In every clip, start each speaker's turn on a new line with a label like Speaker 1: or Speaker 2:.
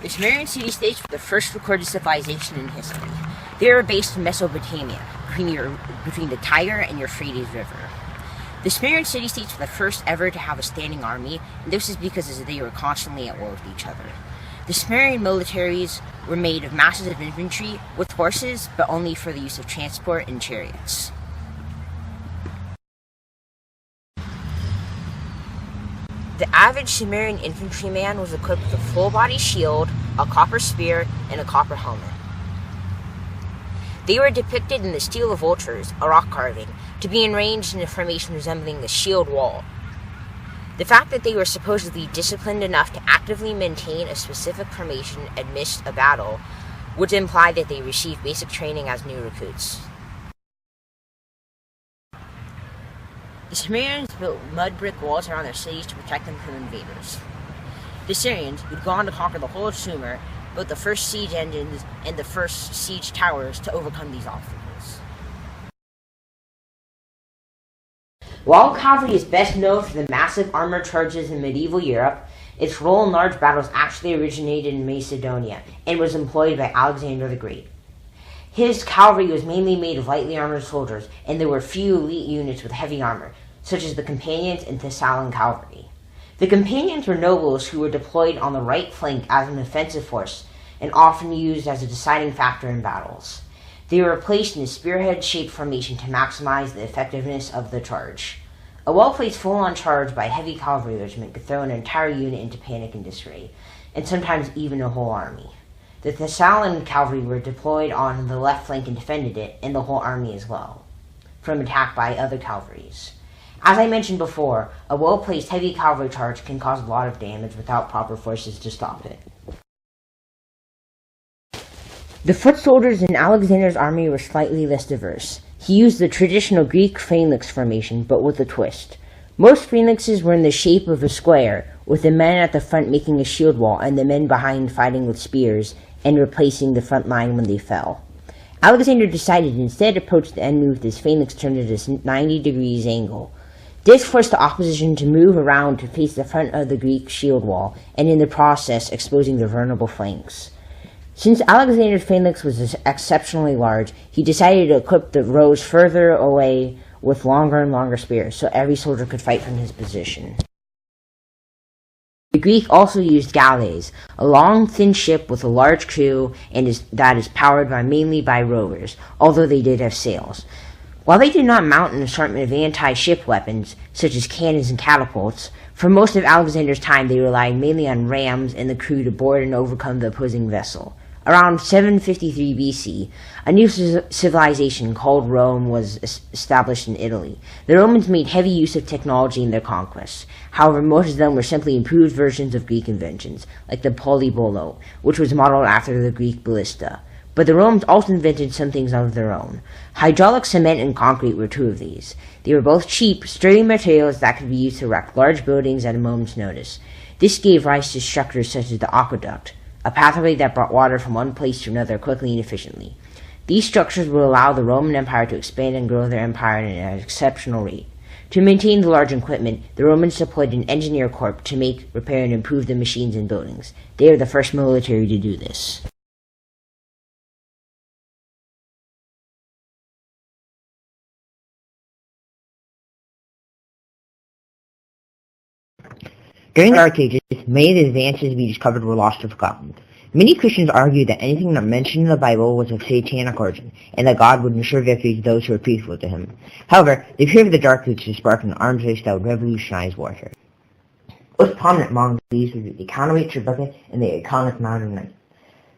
Speaker 1: The Sumerian city-states were the first recorded civilization in history. They were based in Mesopotamia, between the Tigris and Euphrates River. The Sumerian city-states were the first ever to have a standing army, and this is because they were constantly at war with each other. The Sumerian militaries were made of masses of infantry with horses, but only for the use of transport and chariots. The average Sumerian infantryman was equipped with a full-body shield, a copper spear, and a copper helmet. They were depicted in the Stele of Vultures, a rock carving, to be arranged in a formation resembling the shield wall. The fact that they were supposedly disciplined enough to actively maintain a specific formation amidst a battle would imply that they received basic training as new recruits. The Sumerians built mud brick walls around their cities to protect them from invaders. The Syrians, who'd gone to conquer the whole of Sumer, built the first siege engines and the first siege towers to overcome these obstacles. While cavalry is best known for the massive armored charges in medieval Europe, its role in large battles actually originated in Macedonia and was employed by Alexander the Great. His cavalry was mainly made of lightly armored soldiers, and there were few elite units with heavy armor, such as the Companions and Thessalian cavalry. The Companions were nobles who were deployed on the right flank as an offensive force, and often used as a deciding factor in battles. They were placed in a spearhead-shaped formation to maximize the effectiveness of the charge. A well-placed full-on charge by a heavy cavalry regiment could throw an entire unit into panic and disarray, and sometimes even a whole army. The Thessalian cavalry were deployed on the left flank and defended it, and the whole army as well, from attack by other cavalries. As I mentioned before, a well-placed heavy cavalry charge can cause a lot of damage without proper forces to stop it. The foot soldiers in Alexander's army were slightly less diverse. He used the traditional Greek phalanx formation, but with a twist. Most phalanxes were in the shape of a square, with the men at the front making a shield wall and the men behind fighting with spears and replacing the front line when they fell. Alexander decided to instead approach the enemy with his phalanx turned at a 90 degrees angle. This forced the opposition to move around to face the front of the Greek shield wall, and in the process exposing their vulnerable flanks. Since Alexander's phalanx was exceptionally large, he decided to equip the rows further away with longer and longer spears, so every soldier could fight from his position. The Greek also used galleys, a long, thin ship with a large crew that is powered mainly by rowers, although they did have sails. While they did not mount an assortment of anti-ship weapons, such as cannons and catapults, for most of Alexander's time they relied mainly on rams and the crew to board and overcome the opposing vessel. Around 753 BC, a new civilization called Rome was established in Italy. The Romans made heavy use of technology in their conquests. However, most of them were simply improved versions of Greek inventions, like the polybolo, which was modeled after the Greek ballista. But the Romans also invented some things of their own. Hydraulic cement and concrete were two of these. They were both cheap, sturdy materials that could be used to erect large buildings at a moment's notice. This gave rise to structures such as the aqueduct, a pathway that brought water from one place to another quickly and efficiently. These structures would allow the Roman Empire to expand and grow their empire at an exceptional rate. To maintain the large equipment, the Romans deployed an engineer corps to make, repair, and improve the machines and buildings. They were the first military to do this.
Speaker 2: During the Dark Ages, many of the advances we discovered were lost or forgotten. Many Christians argued that anything not mentioned in the Bible was of satanic origin, and that God would ensure victory to those who were peaceful to him. However, the period of the Dark Ages sparked an arms race that would revolutionize warfare. Most prominent among these were the counterweight tribucket and the iconic modern knife.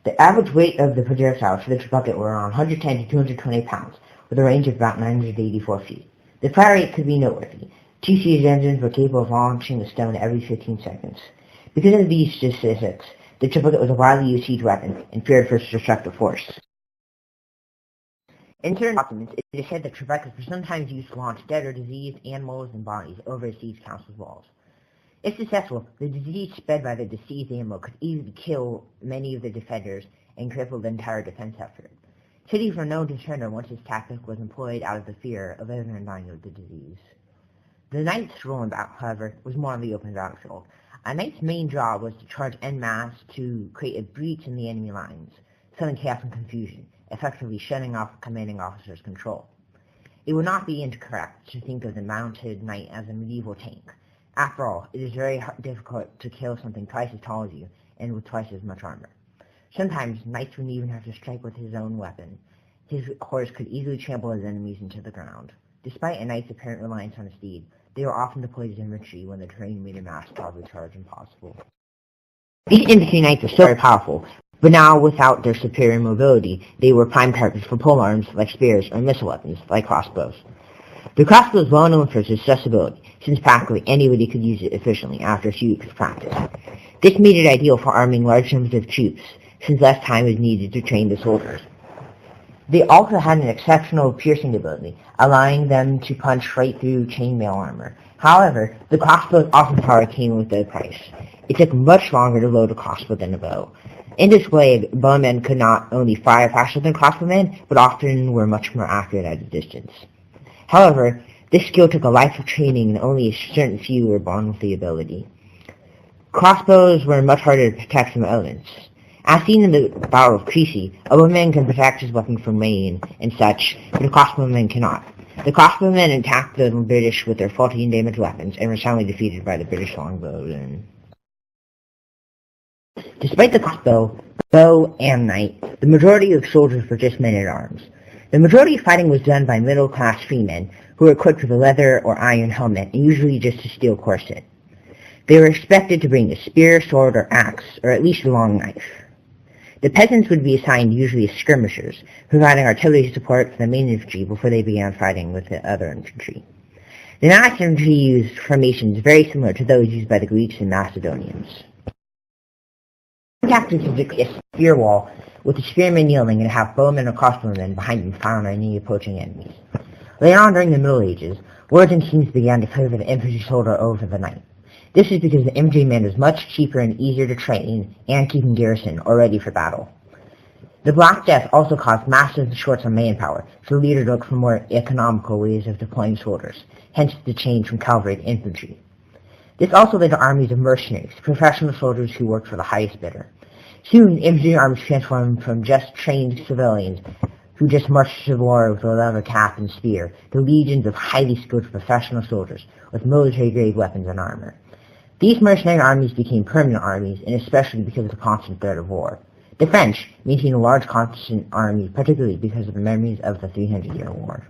Speaker 2: The average weight of the projectiles for the tribucket were around 110 to 220 pounds, with a range of about 984 feet. The fire rate could be noteworthy. Two siege engines were capable of launching a stone every 15 seconds. Because of these statistics, the tribucket was a widely used siege weapon and feared for its destructive force. In certain documents, it is said that tribuckets were sometimes used to launch dead or diseased animals and bodies over a siege council's walls. If successful, the disease spread by the deceased animal could easily kill many of the defenders and cripple the entire defense effort. Cities were known to surrender once this tactic was employed out of the fear of everyone dying of the disease. The knight's role in battle, however, was more on the open battlefield. A knight's main job was to charge en masse to create a breach in the enemy lines, sowing chaos and confusion, effectively shutting off a commanding officer's control. It would not be incorrect to think of the mounted knight as a medieval tank. After all, it is very difficult to kill something twice as tall as you and with twice as much armor. Sometimes, knights wouldn't even have to strike with his own weapon. His horse could easily trample his enemies into the ground. Despite a knight's apparent reliance on a steed, they were often deployed as infantry when the terrain made a mass cavalry charge impossible. These infantry knights were still very powerful, but now without their superior mobility, they were prime targets for polearms like spears or missile weapons like crossbows. The crossbow is well known for its accessibility, since practically anybody could use it efficiently after a few weeks of practice. This made it ideal for arming large numbers of troops, since less time was needed to train the soldiers. They also had an exceptional piercing ability, allowing them to punch right through chainmail armor. However, the crossbow's awesome power came with a price. It took much longer to load a crossbow than a bow. In this way, bowmen could not only fire faster than crossbowmen, but often were much more accurate at a distance. However, this skill took a life of training, and only a certain few were born with the ability. Crossbows were much harder to protect from elements. As seen in the Battle of Crecy, a bowman can protect his weapon from rain and such, but a crossbowman cannot. The crossbowmen attacked the British with their 14 damaged weapons and were soundly defeated by the British longbowmen. Despite the crossbow, bow, and knight, the majority of soldiers were just men-at-arms. The majority of fighting was done by middle-class freemen, who were equipped with a leather or iron helmet and usually just a steel corset. They were expected to bring a spear, sword, or axe, or at least a long knife. The peasants would be assigned usually as skirmishers, providing artillery support for the main infantry before they began fighting with the other infantry. The Naxx infantry used formations very similar to those used by the Greeks and Macedonians. One tactic is to create a spear wall, with the spearmen kneeling and have bowmen or crossbowmen behind them firing on any approaching enemies. Later on during the Middle Ages, wards and kings began to favor the infantry soldier over the knight. This is because the infantryman was much cheaper and easier to train and keep in garrison or ready for battle. The Black Death also caused massive shorts on manpower, so the leader looked for more economical ways of deploying soldiers, hence the change from cavalry to infantry. This also led to armies of mercenaries, professional soldiers who worked for the highest bidder. Soon, infantry armies transformed from just trained civilians who just marched to war with a leather cap and spear to legions of highly skilled professional soldiers with military-grade weapons and armor. These mercenary armies became permanent armies, and especially because of the constant threat of war. The French maintained a large constant army, particularly because of the memories of the 300-Year War.